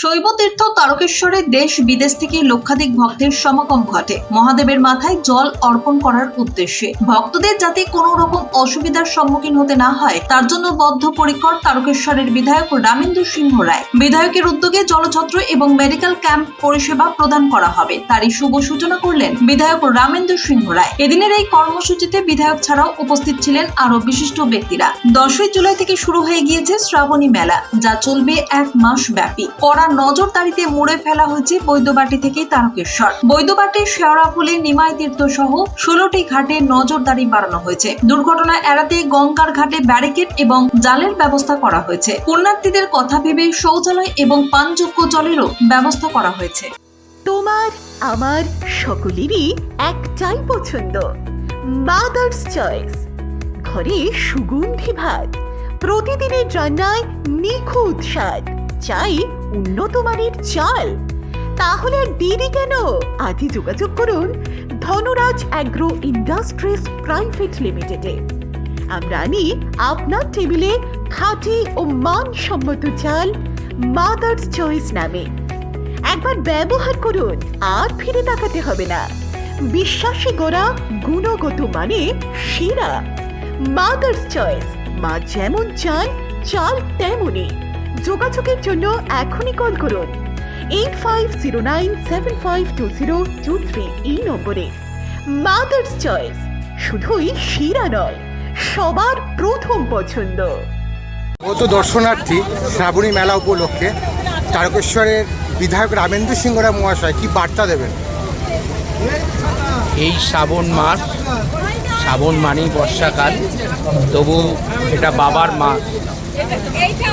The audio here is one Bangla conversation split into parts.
শৈবতীর্থ তারকেশ্বরে দেশ বিদেশ থেকে লক্ষাধিক ভক্তের সমাগম ঘটে মহাদেবের মাথায় জল অর্পণ করার উদ্দেশ্যে। ভক্তদের যাতে কোনো রকম অসুবিধার সম্মুখীন হতে না হয় তার জন্য বদ্ধপরিকর তারকেশ্বরের বিধায়ক রামেন্দু সিংহ রায়। বিধায়কের উদ্যোগে জলছত্র এবং মেডিকেল ক্যাম্প পরিষেবা প্রদান করা হবে, তারই শুভ সূচনা করলেন বিধায়ক রামেন্দু সিংহ রায়। এদিনের এই কর্মসূচিতে বিধায়ক ছাড়াও উপস্থিত ছিলেন আরো বিশিষ্ট ব্যক্তিরা। 10ই জুলাই থেকে শুরু হয়ে গিয়েছে শ্রাবণী মেলা, যা চলবে 1 মাস ব্যাপী। নজরদারিতে মুড়ে ফেলা হয়েছে বৈদ্যবাটি থেকে তারকেশ্বর। বৈদ্যবাটি, শেওড়াফুলি, নিমাই তীর্থ সহ 16টি ঘাটে নজরদারি বাড়ানো হয়েছে। দুর্ঘটনা এড়াতে গঙ্গার ঘাটে ব্যারিকেড এবং জালের ব্যবস্থা করা হয়েছে। পুণ্যার্থীদের কথা ভেবে শৌচালয় এবং পানযোগ্য জলেরও ব্যবস্থা করা হয়েছে। তোমার আমার সকলেরই একটাই পছন্দ, মাদার্স চয়েস। ঘরে সুগন্ধি ভাত, প্রতিদিনের রান্নায় নিখুঁত স্বাদ, চাই উন্নত মানের চাল। তাহলে আর দেরি কেন? আজই যোগাযোগ করুন ধনরাজ অ্যাগ্রো ইন্ডাস্ট্রিজ প্রাইভেট লিমিটেডে। আমরা আনি আপনার টেবিলে খাঁটি ও মানসম্মত চাল মাদার্স চয়েস নামে। একবার ব্যবহার করুন, আর ফিরে তাকাতে হবে না। বিশ্বাসী গোড়া, গুণগত মানে সেরা। মাদার্স চয়েস, মা যেমন চান চাল তেমনই। যোগাযোগের জন্য এখনই কল করুন 8509752023 এই নম্বরে। মাদার্স চয়েস শুধুই শিরা নয়, সবার প্রথম পছন্দ। কত দর্শনার্থী শ্রাবণী মেলা উপলক্ষে তারকেশ্বরের বিধায়ক রামেন্দু সিংহ রায় মহাশয় কি বার্তা দেবেন? এই শ্রাবণ মাস, শ্রাবণ মানেই বর্ষাকাল, তবু এটা বাবার মাস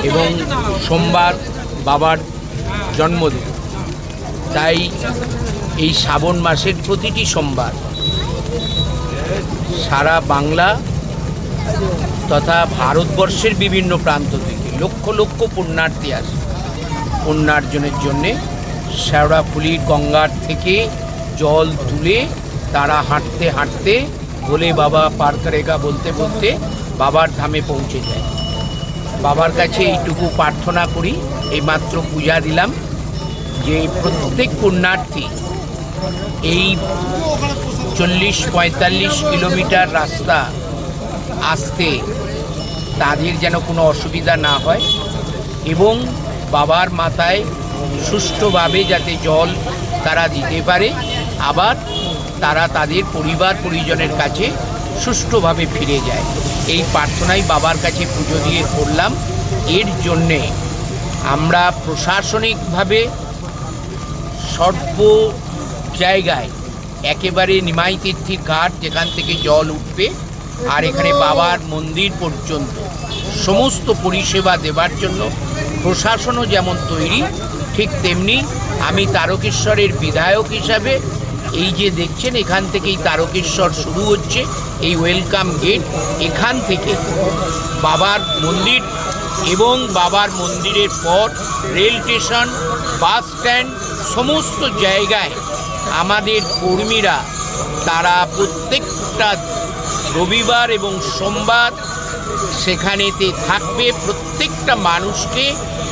এবং সোমবার বাবার জন্মদিন। তাই এই শ্রাবণ মাসের প্রতিটি সোমবার সারা বাংলা তথা ভারতবর্ষের বিভিন্ন প্রান্ত থেকে লক্ষ লক্ষ পুণ্যার্থী আসে। পুণ্যার্জনের জন্যে শেওড়াফুলির গঙ্গার থেকে জল তুলে তারা হাঁটতে হাঁটতে ভোলে বাবা পার করেগা বলতে বলতে বাবার ধামে পৌঁছে যায়। বাবার কাছে এইটুকু প্রার্থনা করি, এইমাত্র পূজা দিলাম, যে প্রত্যেক পুণ্যার্থী এই 40-45 কিলোমিটার রাস্তা আসতে তাদের যেন কোনো অসুবিধা না হয় এবং বাবার মাথায় সুষ্ঠুভাবে যাতে জল তারা দিতে পারে, আবার তারা তাদের পরিবার পরিজনের কাছে সুষ্ঠুভাবে ফিরে যায়। এই প্রার্থনাই বাবার কাছে পুজো দিয়ে করলাম। এর জন্যে আমরা প্রশাসনিকভাবে সর্ব জায়গায় একেবারে নিমাই তীর্থের ঘাট যেখান থেকে জল উঠবে আর এখানে বাবার মন্দির পর্যন্ত সমস্ত পরিষেবা দেবার জন্য প্রশাসনও যেমন তৈরি, ঠিক তেমনি আমি তারকেশ্বরের বিধায়ক হিসাবে এই যে দেখছেন এখান থেকেই তারকেশ্বর শুরু হচ্ছে, এই ওয়েলকাম গেট, এখান থেকে বাবার মন্দির এবং বাবার মন্দিরের পর রেল স্টেশন, বাস স্ট্যান্ড, সমস্ত জায়গায় আমাদের কর্মীরা তারা প্রত্যেকটা রবিবার এবং সোমবার সেখানেতে থাকবে প্রত্যেকটা মানুষকে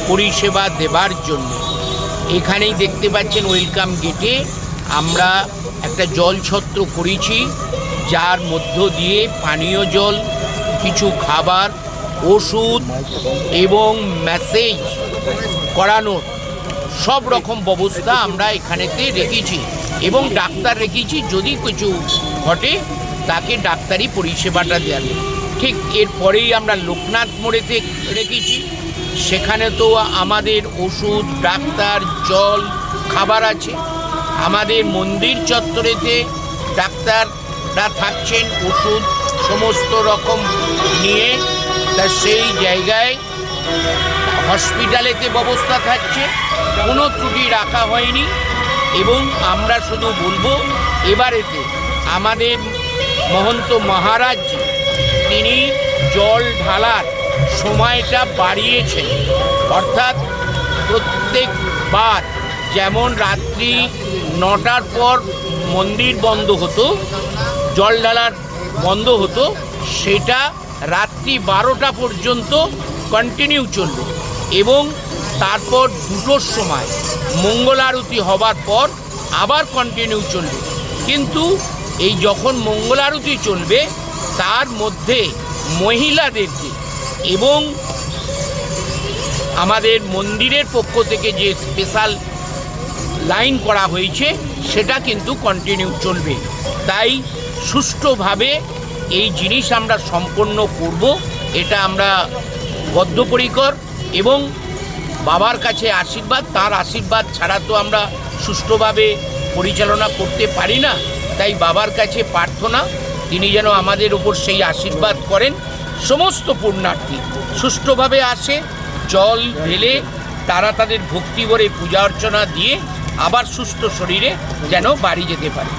পরিষেবা দেবার জন্য। এখানেই দেখতে পাচ্ছেন ওয়েলকাম গেটে আমরা একটা জলছত্র করেছি, যার মধ্য দিয়ে পানীয় জল, কিছু খাবার, ওষুধ এবং ম্যাসেজ করানোর সব রকম ব্যবস্থা আমরা এখানেতে রেখেছি এবং ডাক্তার রেখেছি, যদি কিছু ঘটে তাকে ডাক্তারি পরিষেবাটা দেওয়া। ঠিক এরপরেই আমরা লোকনাথ মোড়েতে রেখেছি, সেখানে তো আমাদের ওষুধ, ডাক্তার, জল, খাবার আছে। আমাদের মন্দির চত্বরেতে ডাক্তাররা থাকছেন, ওষুধ সমস্ত রকম নিয়ে, তা সেই জায়গায় হসপিটালেতে ব্যবস্থা থাকছে, কোনো ত্রুটি রাখা হয়নি। এবং আমরা শুধু বলবো এবারেতে আমাদের মহন্ত মহারাজ তিনি জল ঢালার সময়টা বাড়িয়েছেন, অর্থাৎ প্রত্যেকবার যেমন রাত্রি 9টার পর মন্দির বন্ধ হতো, জল ঢালার বন্ধ হতো, সেটা রাত্রি 12টা পর্যন্ত কন্টিনিউ চলবে এবং তারপর 2টোর সময় মঙ্গল আরতি হবার পর আবার কন্টিনিউ চলবে। কিন্তু এই যখন মঙ্গল আরতি চলবে তার মধ্যে মহিলাদেরকে এবং আমাদের মন্দিরের পক্ষ থেকে যে স্পেশাল লাইন করা হয়েছে সেটা কিন্তু কন্টিনিউ চলবে। তাই সুষ্ঠুভাবে এই জিনিস আমরা সম্পন্ন করব, এটা আমরা বদ্ধপরিকর। এবং বাবার কাছে আশীর্বাদ, তার আশীর্বাদ ছাড়া তো আমরা সুষ্ঠুভাবে পরিচালনা করতে পারি না। তাই বাবার কাছে প্রার্থনা, তিনি যেন আমাদের উপর সেই আশীর্বাদ করেন। সমস্ত পুণ্যার্থী সুষ্ঠুভাবে আসে, জল ঢেলে তারা তাদের ভক্তি ভরে পূজা অর্চনা দিয়ে আবার সুস্থ শরীরে যেন বাড়ি যেতে পারে।